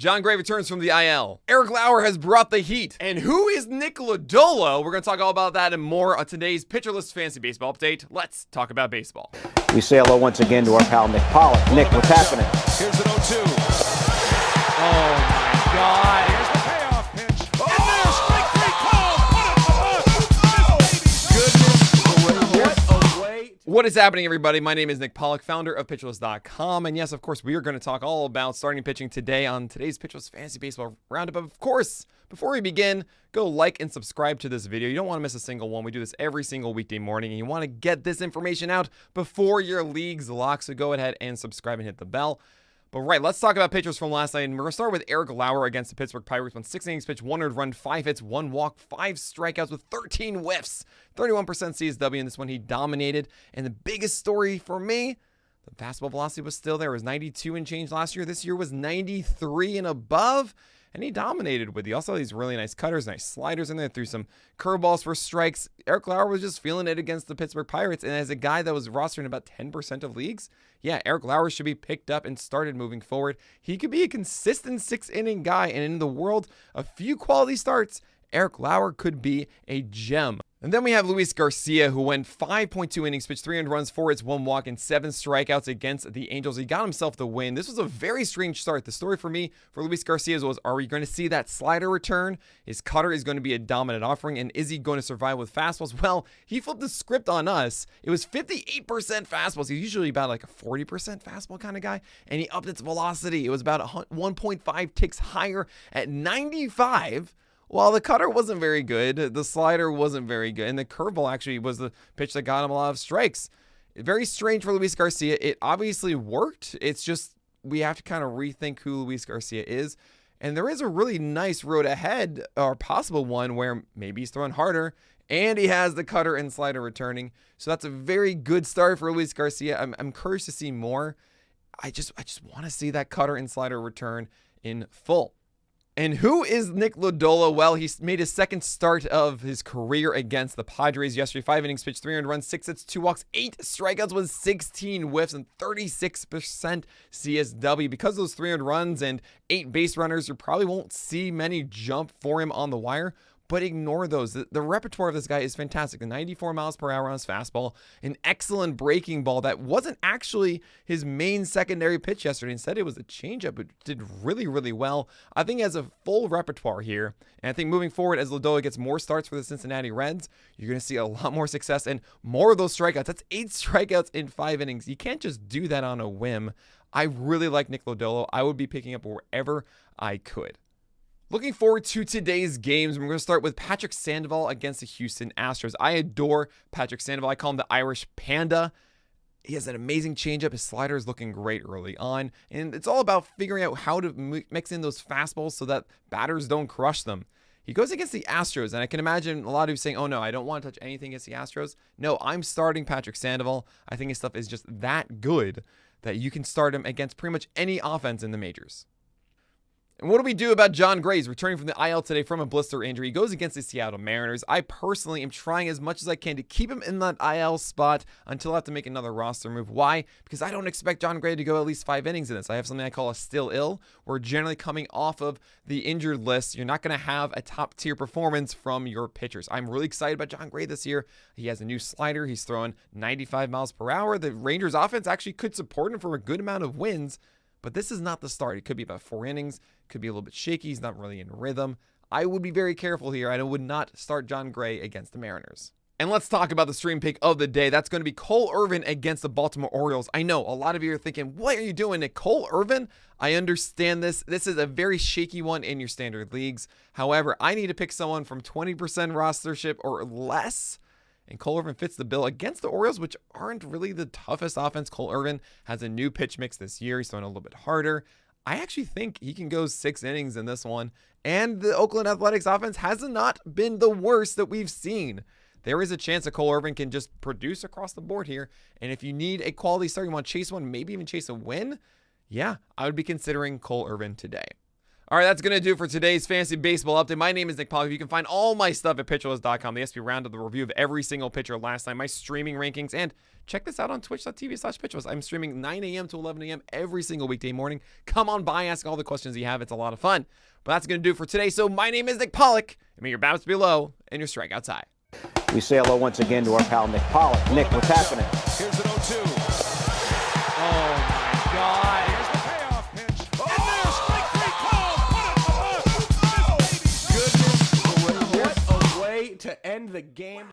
Jon Gray returns from the IL. Eric Lauer has brought the heat. And who is Nick Lodolo? We're going to talk all about that and more on today's Pitcher List Fantasy Baseball Update. Let's talk about baseball. We say hello once again to our pal Nick Pollack. Nick, what's happening? Here's an 0-2. Oh my God. Here's the payoff pitch. And there's strike three called. Goodness away. What is happening, everybody? My name is Nick Pollack, founder of PitcherList.com. And yes, of course, we are going to talk all about starting pitching today on today's Pitcher List Fantasy Baseball Roundup. Of course, before we begin, go like and subscribe to this video. You don't want to miss a single one. We do this every single weekday morning, and you want to get this information out before your leagues lock. So go ahead and subscribe and hit the bell. But right, let's talk about pitchers from last night. And we're going to start with Eric Lauer against the Pittsburgh Pirates. Went 6 innings pitched, 1 earned run, 5 hits, 1 walk, 5 strikeouts with 13 whiffs. 31% CSW in this one. He dominated. And the biggest story for me, the fastball velocity was still there. It was 92 and change last year. This year was 93 and above. And he dominated with. He also had these really nice cutters, nice sliders in there, threw some curveballs for strikes. Eric Lauer was just feeling it against the Pittsburgh Pirates. And as a guy that was rostered in about 10% of leagues, yeah, Eric Lauer should be picked up and started moving forward. He could be a consistent 6-inning guy. And in the world of few quality starts, Eric Lauer could be a gem. And then we have Luis Garcia, who went 5.2 innings, pitched 300 runs, 4 hits, 1 walk, and 7 strikeouts against the Angels. He got himself the win. This was a very strange start. The story for me for Luis Garcia was, are we going to see that slider return? His cutter is going to be a dominant offering, and is he going to survive with fastballs? Well, he flipped the script on us. It was 58% fastballs. He's usually about like a 40% fastball kind of guy, and he upped its velocity. It was about 1.5 ticks higher at 95. While the cutter wasn't very good, the slider wasn't very good, and the curveball actually was the pitch that got him a lot of strikes. Very strange for Luis Garcia. It obviously worked. It's just we have to kind of rethink who Luis Garcia is. And there is a really nice road ahead, or possible one, where maybe he's throwing harder, and he has the cutter and slider returning. So that's a very good start for Luis Garcia. I'm encouraged to see more. I just want to see that cutter and slider return in full. And who is Nick Lodolo? Well, he made his second start of his career against the Padres yesterday. 5 innings pitched, 300 runs, 6 hits, 2 walks, 8 strikeouts with 16 whiffs and 36% CSW. Because of those 300 runs and 8 base runners, you probably won't see many jump for him on the wire. But ignore those. The repertoire of this guy is fantastic. The 94 miles per hour on his fastball, an excellent breaking ball that wasn't actually his main secondary pitch yesterday. Instead, it was a changeup. It did really, really well. I think he has a full repertoire here. And I think moving forward, as Lodolo gets more starts for the Cincinnati Reds, you're going to see a lot more success and more of those strikeouts. That's 8 strikeouts in 5 innings. You can't just do that on a whim. I really like Nick Lodolo. I would be picking up wherever I could. Looking forward to today's games. We're going to start with Patrick Sandoval against the Houston Astros. I adore Patrick Sandoval. I call him the Irish Panda. He has an amazing changeup. His slider is looking great early on. And it's all about figuring out how to mix in those fastballs so that batters don't crush them. He goes against the Astros, and I can imagine a lot of you saying, oh no, I don't want to touch anything against the Astros. No, I'm starting Patrick Sandoval. I think his stuff is just that good that you can start him against pretty much any offense in the majors. And what do we do about Jon Gray? He's returning from the IL today from a blister injury. He goes against the Seattle Mariners. I personally am trying as much as I can to keep him in that IL spot until I have to make another roster move. Why? Because I don't expect Jon Gray to go at least 5 innings in this. I have something I call a still ill. We're generally coming off of the injured list. You're not going to have a top tier performance from your pitchers. I'm really excited about Jon Gray this year. He has a new slider. He's throwing 95 miles per hour. The Rangers offense actually could support him for a good amount of wins. But this is not the start. It could be about 4 innings. Could be a little bit shaky. He's not really in rhythm. I would be very careful here. I would not start Jon Gray against the Mariners. And let's talk about the stream pick of the day. That's going to be Cole Irvin against the Baltimore Orioles. I know a lot of you are thinking, what are you doing, Nick? Cole Irvin? I understand this. This is a very shaky one in your standard leagues. However, I need to pick someone from 20% rostership or less. And Cole Irvin fits the bill against the Orioles, which aren't really the toughest offense. Cole Irvin has a new pitch mix this year. He's throwing a little bit harder. I actually think he can go 6 innings in this one. And the Oakland Athletics offense has not been the worst that we've seen. There is a chance that Cole Irvin can just produce across the board here. And if you need a quality start, you want to chase one, maybe even chase a win, yeah, I would be considering Cole Irvin today. All right, that's going to do it for today's Fantasy Baseball Update. My name is Nick Pollack. You can find all my stuff at pitcherlist.com. The SP rounded the review of every single pitcher last night, my streaming rankings, and check this out on twitch.tv/pitcherlist. I'm streaming 9 a.m. to 11 a.m. every single weekday morning. Come on by, ask all the questions you have. It's a lot of fun. But that's going to do it for today. So my name is Nick Pollack, and may your bounce be low and your strikeouts high. We say hello once again to our pal Nick Pollack. Nick, what's happening? Here's an 0-2. Oh, my God. Here's the payoff pitch. And there's strike 3 called. Put it in the bus. Goodness gracious. What a way to end the game.